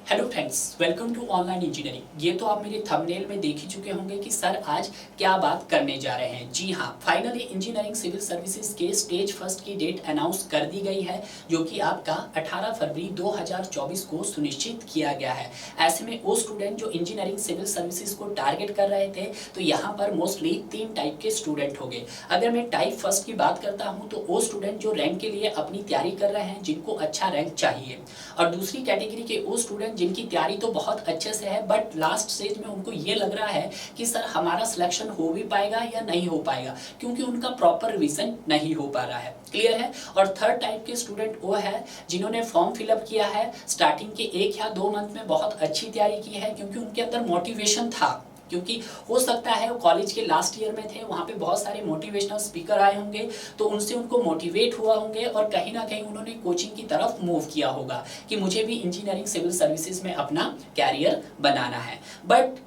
Hello friends, welcome to online engineering. ये तो आप मेरे थंबनेल में देख ही चुके होंगे कि सर आज क्या बात करने जा रहे हैं। जी हाँ, फाइनली इंजीनियरिंग सिविल सर्विसेज के स्टेज फर्स्ट की डेट अनाउंस कर दी गई है, जो कि आपका 18 फरवरी 2024 को सुनिश्चित किया गया है। ऐसे में वो स्टूडेंट जो इंजीनियरिंग सिविल सर्विसेज को टारगेट कर रहे थे, तो यहाँ पर मोस्टली 3 टाइप के स्टूडेंट हो गए। अगर मैं टाइप फर्स्ट की बात करता हूँ तो वो स्टूडेंट जो रैंक के लिए अपनी तैयारी कर रहे हैं, जिनको अच्छा रैंक चाहिए, और दूसरी कैटेगरी के वो स्टूडेंट जिनकी तैयारी तो बहुत अच्छे से है, बट लास्ट स्टेज में उनको ये लग रहा है कि सर हमारा सिलेक्शन हो भी पाएगा या नहीं हो पाएगा, क्योंकि उनका प्रॉपर रिवीजन नहीं हो पा रहा है। क्लियर है। और थर्ड टाइप के स्टूडेंट वो है जिन्होंने फॉर्म फिलअप किया है, स्टार्टिंग के 1 या 2 मंथ में बहुत अच्छी तैयारी की है, क्योंकि उनके अंदर मोटिवेशन था। क्योंकि हो सकता है वो कॉलेज के लास्ट ईयर में थे, वहाँ पे बहुत सारे मोटिवेशनल स्पीकर आए होंगे, तो उनसे उनको मोटिवेट हुआ होंगे और कहीं ना कहीं उन्होंने कोचिंग की तरफ मूव किया होगा कि मुझे भी इंजीनियरिंग सिविल सर्विसेज में अपना कैरियर बनाना है। बट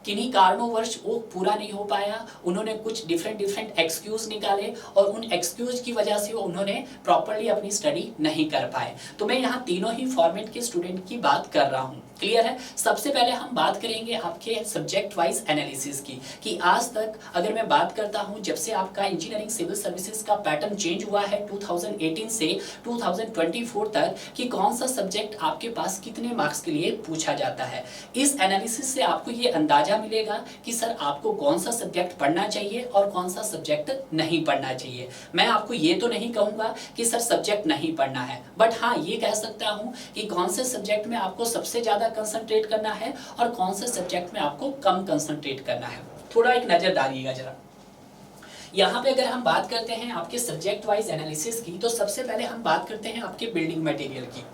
किन्हीं कारणोंवश वो पूरा नहीं हो पाया। उन्होंने कुछ डिफरेंट एक्सक्यूज निकाले और उन एक्सक्यूज की वजह से उन्होंने प्रॉपरली अपनी स्टडी नहीं कर पाए। तो मैं यहाँ तीनों ही फॉर्मेट के स्टूडेंट की बात कर रहा हूँ। क्लियर है। सबसे पहले हम बात करेंगे आपके सब्जेक्ट वाइज एनालिसिस की, कि आज तक अगर मैं बात करता हूँ, जब से आपका इंजीनियरिंग सिविल सर्विसेज का पैटर्न चेंज हुआ है 2018 से 2024 तक, कि कौन सा सब्जेक्ट आपके पास कितने मार्क्स के लिए पूछा जाता है। इस एनालिसिस से आपको ये अंदाजा मिलेगा कि सर आपको कौन सा सब्जेक्ट पढ़ना चाहिए और कौन सा सब्जेक्ट नहीं पढ़ना चाहिए। मैं आपको ये तो नहीं कहूंगा कि सर सब्जेक्ट नहीं पढ़ना है, बट हाँ ये कह सकता हूं कि कौन से सब्जेक्ट में आपको सबसे ज्यादा कंसंट्रेट करना है और कौन से सब्जेक्ट में आपको कम कंसंट्रेट करना है। थोड़ा एक नजर डालिएगा जरा। यहाँ पे अगर हम बात करते हैं आपके सब्जेक्ट वाइज एनालिसिस की, तो सबसे पहले हम बात करते हैं आपके बिल्डिंग मटेरियल की।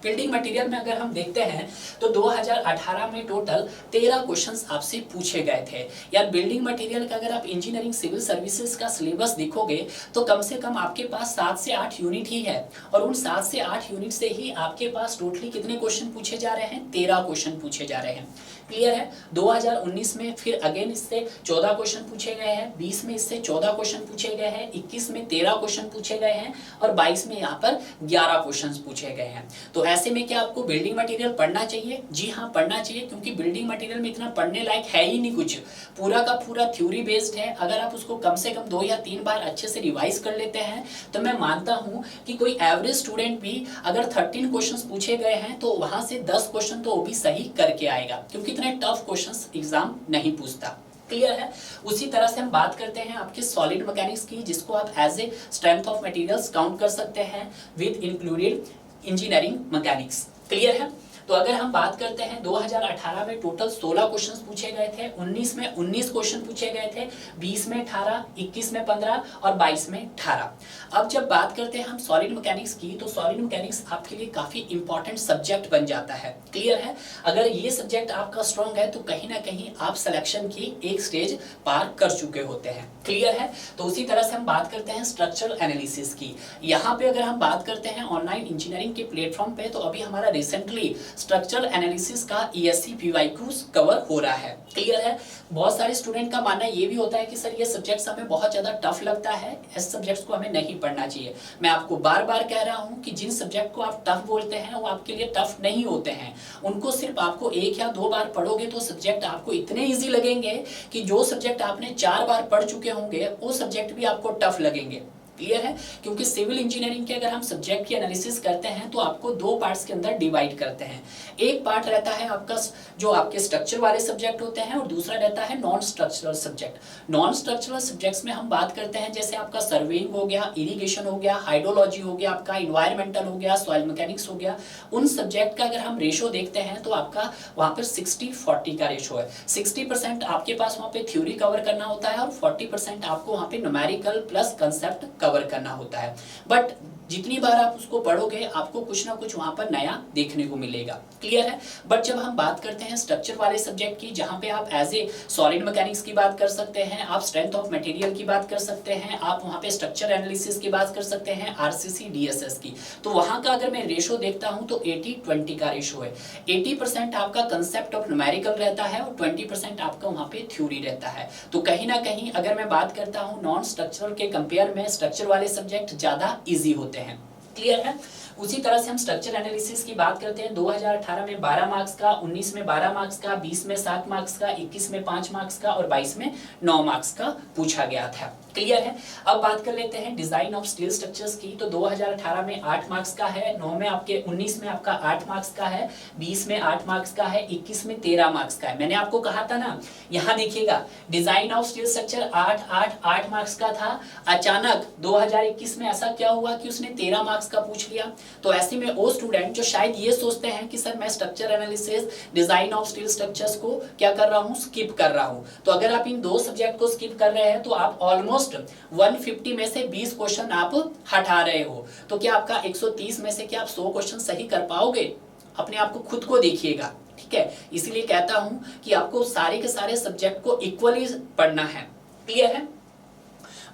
बिल्डिंग मटेरियल में अगर हम देखते हैं तो 2018 में टोटल 13 क्वेश्चंस आपसे पूछे गए थे। यार बिल्डिंग मटेरियल का अगर आप इंजीनियरिंग सिविल सर्विसेज का सिलेबस देखोगे तो कम से कम आपके पास 7 से 8 यूनिट ही है, और उन 7 से 8 यूनिट से ही आपके पास टोटली कितने क्वेश्चन पूछे जा रहे हैं? 13 क्वेश्चन पूछे जा रहे हैं। क्लियर है। 2019 में फिर अगेन इससे 14 क्वेश्चन पूछे गए हैं, 20 में इससे 14 क्वेश्चन पूछे गए हैं, 21 में 13 क्वेश्चन पूछे गए हैं, और 22 में यहाँ पर 11 क्वेश्चन पूछे गए हैं। तो ऐसे में क्या आपको बिल्डिंग मटेरियल पढ़ना चाहिए? जी हाँ, पढ़ना चाहिए, क्योंकि बिल्डिंग मटेरियल में इतना पढ़ने लायक है ही नहीं कुछ। पूरा का पूरा थ्योरी बेस्ड है। अगर आप उसको कम से कम 2 या 3 बार अच्छे से रिवाइज कर लेते हैं, तो मैं मानता हूं कि कोई एवरेज स्टूडेंट भी अगर 13 क्वेश्चंस पूछे गए हैं तो वहां से 10 क्वेश्चन तो वो भी सही करके आएगा, क्योंकि इतने टफ क्वेश्चंस एग्जाम नहीं पूछता। क्लियर है। उसी तरह से हम बात करते हैं आपके सॉलिड मैकेनिक्स की, जिसको आप as a strength of materials count कर सकते हैं with included engineering mechanics. Clear है। तो अगर हम बात करते हैं 2018 में टोटल 16 क्वेश्चंस पूछे गए थे, 19 में 19 क्वेश्चन पूछे गए थे, 20 में 18, 21 में 15 और 22 में 18। अब जब बात करते हैं हम सॉलिड मैकेनिक्स की, तो सॉलिड मैकेनिक्स आपके लिए काफी इंपॉर्टेंट सब्जेक्ट बन जाता है। क्लियर है। अगर ये सब्जेक्ट आपका स्ट्रॉन्ग है तो कहीं ना कहीं आप सिलेक्शन की एक स्टेज पार कर चुके होते हैं। क्लियर है। तो उसी तरह से हम बात करते हैं स्ट्रक्चरल एनालिसिस की। यहाँ पे अगर हम बात करते हैं ऑनलाइन इंजीनियरिंग के प्लेटफॉर्म पे, तो अभी हमारा रिसेंटली स्ट्रक्चरल एनालिसिस का ESC PYQs कवर हो रहा है। क्लियर है। बहुत सारे स्टूडेंट का मानना ये भी होता है कि सर ये सब्जेक्ट्स हमें बहुत ज्यादा टफ लगता है, इस सब्जेक्ट्स को हमें नहीं पढ़ना चाहिए। मैं आपको बार बार कह रहा हूं कि जिन सब्जेक्ट को आप टफ बोलते हैं वो आपके लिए टफ नहीं होते हैं। उनको सिर्फ आपको 1 या 2 बार पढ़ोगे तो सब्जेक्ट आपको इतने ईजी लगेंगे कि जो सब्जेक्ट आपने 4 बार पढ़ चुके होंगे वो सब्जेक्ट भी आपको टफ लगेंगे। क्लियर है। क्योंकि सिविल इंजीनियरिंग के अगर हम सब्जेक्ट की एनालिसिस करते हैं तो आपको 2 पार्ट्स के अंदर डिवाइड करते हैं। एक पार्ट रहता है आपका जो आपके स्ट्रक्चर वाले सब्जेक्ट होते हैं, और दूसरा रहता है non structural subject. Non structural subjects में हम बात करते हैं जैसे आपका सर्वेइंग हो गया, इरिगेशन हो गया, हाइड्रोलॉजी हो गया, आपका इन्वायरमेंटल हो गया, सॉइल मैकेनिक्स हो गया। उन सब्जेक्ट का अगर हम रेशो देखते हैं तो आपका वहां पर 60-40 का रेशो है। 60% आपके पास वहां पे थ्योरी कवर करना होता है और 40% आपको वहां पे न्यूमेरिकल प्लस कंसेप्ट कवर करना होता है। बट जितनी बार आप उसको पढ़ोगे आपको कुछ ना कुछ वहां पर नया देखने को मिलेगा। क्लियर है। बट जब हम बात करते हैं स्ट्रक्चर वाले सब्जेक्ट की, जहां पे आप एज ए सॉलिड मैकेनिक्स की बात कर सकते हैं, आप स्ट्रेंथ ऑफ मटेरियल की बात कर सकते हैं, आप वहां पे स्ट्रक्चर एनालिसिस की बात कर सकते हैं, RCC DSS की, तो वहां का अगर मैं रेशो देखता हूं तो 80-20 का रेशो है। 80% आपका कंसेप्ट ऑफ न्यूमेरिकल रहता है और 20% आपका वहां पे थ्योरी रहता है। तो कहीं ना कहीं अगर मैं बात करता हूं नॉन स्ट्रक्चरल के कंपेयर में स्ट्रक्चर वाले सब्जेक्ट ज्यादा ईजी होते हैं। क्लियर है। उसी तरह से हम स्ट्रक्चर एनालिसिस की बात करते हैं। 2018 में 12 मार्क्स का, 19 में 12 मार्क्स का, 20 में 7 मार्क्स का, 21 में 5 मार्क्स का और 22 में 9 मार्क्स का पूछा गया था। क्लियर है। अब बात कर लेते हैं डिजाइन ऑफ स्टील स्ट्रक्चर्स की। तो 2018 में 8 मार्क्स का है, 9 में आपके 19 में आपका 8 मार्क्स का है, 20 में 8 मार्क्स का है, 21 में 13 मार्क्स का है। मैंने आपको कहा था ना, यहाँ देखिएगा design of steel structure 8 marks का था, अचानक 2021 में ऐसा क्या हुआ कि उसने 13 मार्क्स का पूछ लिया। तो ऐसे में वो स्टूडेंट जो शायद ये सोचते हैं कि सर मैं structure analysis, design of steel structures को क्या कर रहा हूँ, स्किप कर रहा हूँ। तो अगर आप इन दो सब्जेक्ट को स्किप कर रहे हैं तो आप ऑलमोस्ट 150 में से 20 क्वेश्चन आप हटा रहे हो। तो क्या आपका 130 में से क्या आप 100 क्वेश्चन सही कर पाओगे? अपने आप को खुद को देखिएगा, ठीक है। इसीलिए कहता हूं कि आपको सारे के सारे सब्जेक्ट को इक्वली पढ़ना है। क्लियर है।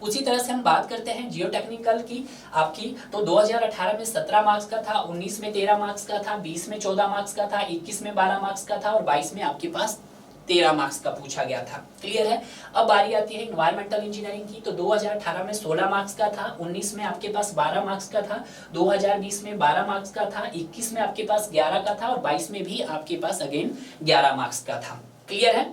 उसी तरह से हम बात करते हैं जियो टेक्निकल की आपकी। तो 2018 में 17 मार्क्स का था, 19 में 13 मार्क्स का था, 20 में 14 मार्क्स का था, 21 में 12 मार्क्स का था और 22 में आपके पास 13 मार्क्स का पूछा गया था। क्लियर है। अब बारी आती है इन्वायरमेंटल इंजीनियरिंग की। तो 2018 में 16 मार्क्स का था, 19 में आपके पास 12 मार्क्स का था, 2020 में 12 मार्क्स का था, 21 में आपके पास 11 का था और 22 में भी आपके पास अगेन 11 मार्क्स का था। क्लियर है।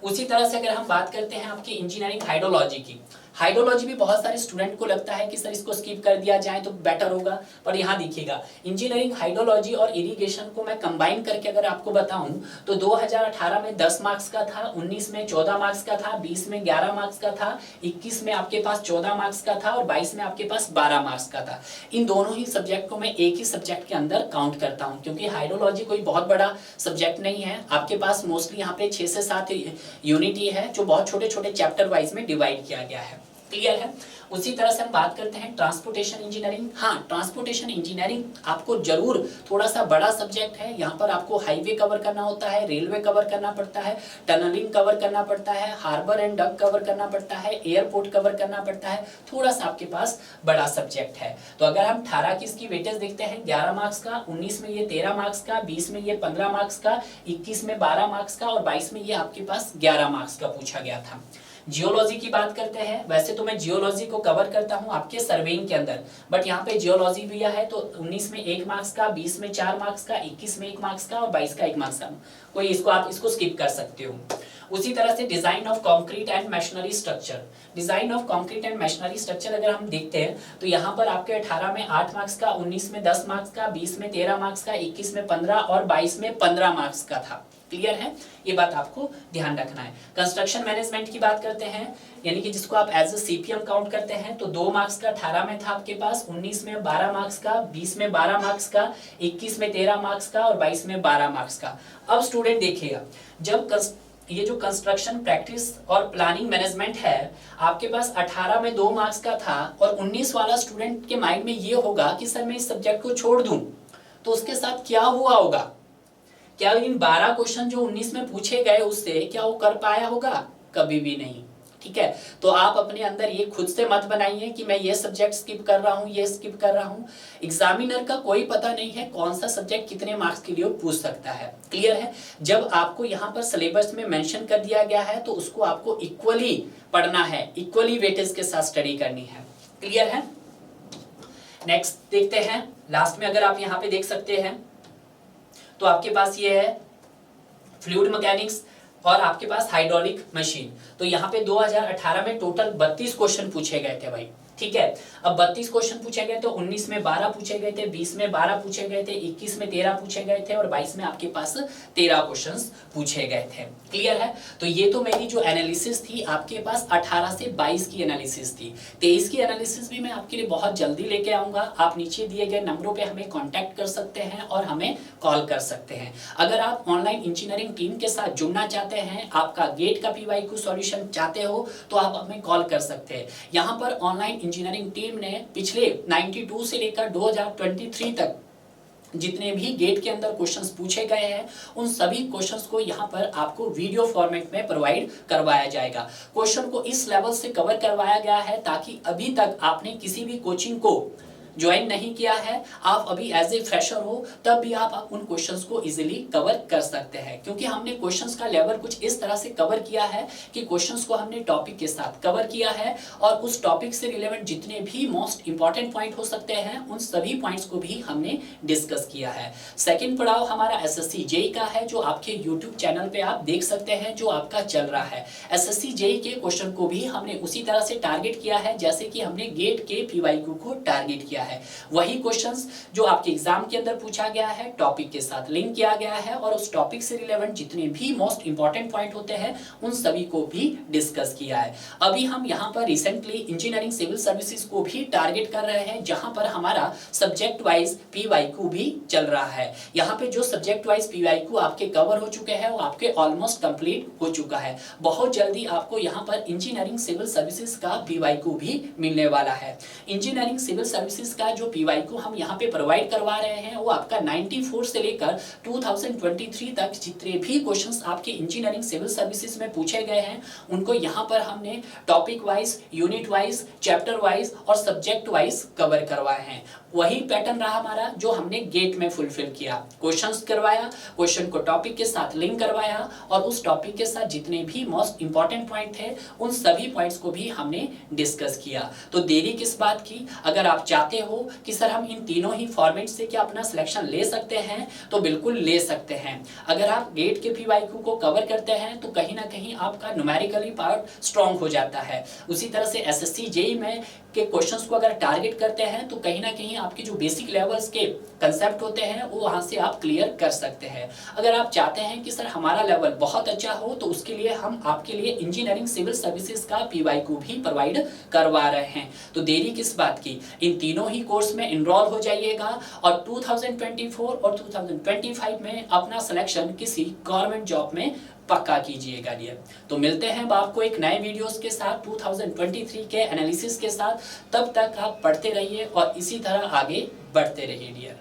उसी तरह से अगर हम बात करते हैं आपकी इंजीनियरिंग हाइड्रोलॉजी की, हाइड्रोलॉजी भी बहुत सारे स्टूडेंट को लगता है कि सर इसको स्किप कर दिया जाए तो बेटर होगा, पर यहाँ देखिएगा इंजीनियरिंग हाइड्रोलॉजी और इरिगेशन को मैं कंबाइन करके अगर आपको बताऊं तो 2018 में 10 मार्क्स का था, 19 में 14 मार्क्स का था, 20 में 11 मार्क्स का था, 21 में आपके पास 14 मार्क्स का था और 22 में आपके पास 12 मार्क्स का था। इन दोनों ही सब्जेक्ट को मैं एक ही सब्जेक्ट के अंदर काउंट करता हूँ, क्योंकि हाइड्रोलॉजी कोई बहुत बड़ा सब्जेक्ट नहीं है। आपके पास मोस्टली यहाँ पे 6 से 7 यूनिट ही है जो बहुत छोटे छोटे चैप्टर वाइज में डिवाइड किया गया है। क्लियर है। उसी तरह से हम बात करते हैं ट्रांसपोर्टेशन इंजीनियरिंग। हाँ, ट्रांसपोर्टेशन इंजीनियरिंग आपको जरूर थोड़ा सा बड़ा सब्जेक्ट है। यहाँ पर आपको हाईवे कवर करना होता है, रेलवे कवर करना पड़ता है, टनलिंग कवर करना पड़ता है, हार्बर एंड डक कवर करना पड़ता है, एयरपोर्ट कवर करना पड़ता है। थोड़ा सा आपके पास बड़ा सब्जेक्ट है। तो अगर हम 18 की इसकी वेटेज देखते हैं, 11 मार्क्स का, 19 में ये 13 मार्क्स का, 20 में ये 15 मार्क्स का, 21 में 12 मार्क्स का और 22 में ये आपके पास 11 मार्क्स का पूछा गया था। जियोलॉजी की बात करते हैं। वैसे तो मैं जियोलॉजी को कवर करता हूं आपके सर्वेइंग के अंदर, बट यहाँ पे जियोलॉजी भी है। तो 19 में 1 मार्क्स का, 20 में 4 मार्क्स का, 21 में 1 मार्क्स का और 22 का 1 मार्क्स का। कोई इसको आप इसको स्किप कर सकते हो। उसी तरह से design of concrete and machinery structure. Design of concrete and machinery structure अगर हम देखते हैं तो यहाँ पर आपके 18 में 8 मार्क्स का, 19 में 10 मार्क्स का, 20 में 13 मार्क्स का, 21 में 15 और 22 में 15 मार्क्स का था। क्लियर है। ये बात आपको ध्यान रखना है। कंस्ट्रक्शन मैनेजमेंट की बात करते हैं, यानी कि जिसको आप एज ए सीपीएम काउंट करते हैं, तो 2 मार्क्स का 18 में था आपके पास, 19 में 12 मार्क्स का, 20 में 12 मार्क्स का, 21 में 13 मार्क्स का और 22 में 12 मार्क्स का। अब स्टूडेंट देखिएगा, जब ये जो कंस्ट्रक्शन प्रैक्टिस और प्लानिंग मैनेजमेंट है आपके पास 18 में 2 मार्क्स का था और 19 वाला स्टूडेंट के माइंड में ये होगा कि सर मैं इस सब्जेक्ट को छोड़ दूं, तो उसके साथ क्या हुआ होगा? क्या इन 12 क्वेश्चन जो 19 में पूछे गए उससे क्या वो कर पाया होगा? कभी भी नहीं। ठीक है। तो आप अपने अंदर ये खुद से मत बनाइए कि मैं ये सब्जेक्ट स्किप कर रहा हूँ, ये स्किप कर रहा हूँ। एग्जामिनर का कोई पता नहीं है कौन सा सब्जेक्ट कितने मार्क्स के लिए पूछ सकता है। क्लियर है। जब आपको यहाँ पर सिलेबस में मेंशन कर दिया गया है तो उसको आपको इक्वली पढ़ना है, इक्वली वेटेज के साथ स्टडी करनी है। क्लियर है। नेक्स्ट देखते हैं। लास्ट में अगर आप यहाँ पे देख सकते हैं तो आपके पास ये है फ्लूइड मैकेनिक्स और आपके पास हाइड्रोलिक मशीन। तो यहाँ पे 2018 में टोटल 32 क्वेश्चन पूछे गए थे भाई। ठीक है। अब 32 क्वेश्चन पूछे गए, तो 19 में 12 पूछे गए थे, 20 में 12 पूछे गए थे, 21 में 13 पूछे गए थे और 22 में आपके पास 13 क्वेश्चंस पूछे गए थे। क्लियर है। तो ये तो मेरी जो एनालिसिस थी आपके पास 18 से 22 की एनालिसिस थी। 23 की एनालिसिस भी मैं आपके लिए बहुत जल्दी लेके आऊंगा। आप नीचे दिए गए नंबरों पे हमें कांटेक्ट कर सकते हैं और हमें कॉल कर सकते हैं। अगर आप ऑनलाइन इंजीनियरिंग टीम के साथ जुड़ना चाहते हैं, आपका गेट का PYQ सॉल्यूशन चाहते हो, तो आप हमें कॉल कर सकते हैं। यहाँ पर ऑनलाइन इंजीनियरिंग टीम ने पिछले 92 से लेकर 2023 तक जितने भी गेट के अंदर क्वेश्चंस पूछे गए हैं उन सभी क्वेश्चंस को यहाँ पर आपको वीडियो फॉर्मेट में प्रोवाइड करवाया जाएगा। क्वेश्चन को इस लेवल से कवर करवाया गया है ताकि अभी तक आपने किसी भी कोचिंग को ज्वाइन नहीं किया है, आप अभी एज ए फ्रेशर हो, तब भी आप उन क्वेश्चंस को इजीली कवर कर सकते हैं, क्योंकि हमने क्वेश्चंस का लेवल कुछ इस तरह से कवर किया है कि क्वेश्चंस को हमने टॉपिक के साथ कवर किया है और उस टॉपिक से रिलेवेंट जितने भी मोस्ट इंपॉर्टेंट पॉइंट हो सकते हैं उन सभी पॉइंट्स को भी हमने डिस्कस किया है। सेकंड पड़ाव हमारा एसएससी जेई का है, जो आपके यूट्यूब चैनल पे आप देख सकते हैं, जो आपका चल रहा है। एसएससी जेई के क्वेश्चन को भी हमने उसी तरह से टारगेट किया है जैसे कि हमने गेट के पीवाईक्यू को टारगेट किया है। वही क्वेश्चंस जो आपके एग्जाम के अंदर पूछा गया है, टॉपिक के साथ लिंक किया गया है और उस टॉपिक से रिलेवेंट जितने भी मोस्ट इंपॉर्टेंट पॉइंट होते हैं उन सभी को भी डिस्कस किया है। अभी हम यहाँ पर रिसेंटली इंजीनियरिंग सिविल सर्विसेज को भी टारगेट कर रहे हैं, जहां पर हमारा सब्जेक्ट वाइज पीवाईक्यू भी चल रहा है। यहाँ पे जो सब्जेक्ट वाइज पीवाईक्यू आपके कवर हो चुके हैं वो आपके ऑलमोस्ट कंप्लीट हो चुका है। बहुत जल्दी आपको यहाँ पर इंजीनियरिंग सिविल सर्विसेज का पीवाईक्यू भी मिलने वाला है। इंजीनियरिंग सिविल सर्विसेज का जो पीवाईक्यू हम यहाँ पे प्रोवाइड करवा रहे हैं वो आपका 94 से लेकर 2023 तक जितने भी क्वेश्चंस आपके इंजीनियरिंग सिविल सर्विसेज में पूछे गए हैं उनको यहाँ पर हमने topic wise, unit wise, chapter wise और सब्जेक्ट वाइज कवर करवाए हैं। वही पैटर्न रहा हमारा जो हमने गेट में फुलफिल किया। क्वेश्चंस करवाया, क्वेश्चन को टॉपिक के साथ लिंक करवाया और उस टॉपिक के साथ जितने भी मोस्ट इंपॉर्टेंट पॉइंट थे उन सभी पॉइंट्स को भी हमने डिस्कस किया। तो देरी किस बात की, अगर आप चाहते हो कि सर हम इन तीनों ही फॉर्मेट से क्या अपना सिलेक्शन ले सकते हैं तो बिल्कुल ले सकते हैं। अगर आप गेट के पीवाईक्यू को कवर करते हैं तो कहीं ना कहीं आपका न्यूमेरिकली पार्ट स्ट्रांग हो जाता है। उसी तरह से एसएससी जेई में के क्वेश्चंस को अगर टारगेट करते हैं तो कहीं ना कहीं आपके जो बेसिक लेवल्स के कंसेप्ट होते हैं वो वहां से आप क्लियर कर सकते हैं। अगर आप चाहते हैं कि सर हमारा लेवल बहुत अच्छा हो तो उसके लिए हम आपके लिए इंजीनियरिंग सिविल सर्विसेज का पीवाईक्यू भी प्रोवाइड करवा रहे हैं। तो देरी किस बात की, इन तीनों ही कोर्स में इनरोल हो जाइएगा और 2024 और 2025 में अपना सिलेक्शन किसी गवर्नमेंट जॉब में पक्का कीजिएगा डियर। तो मिलते हैं आपको एक नए वीडियोस के साथ 2023 के एनालिसिस के साथ। तब तक आप पढ़ते रहिए और इसी तरह आगे बढ़ते रहिए डियर।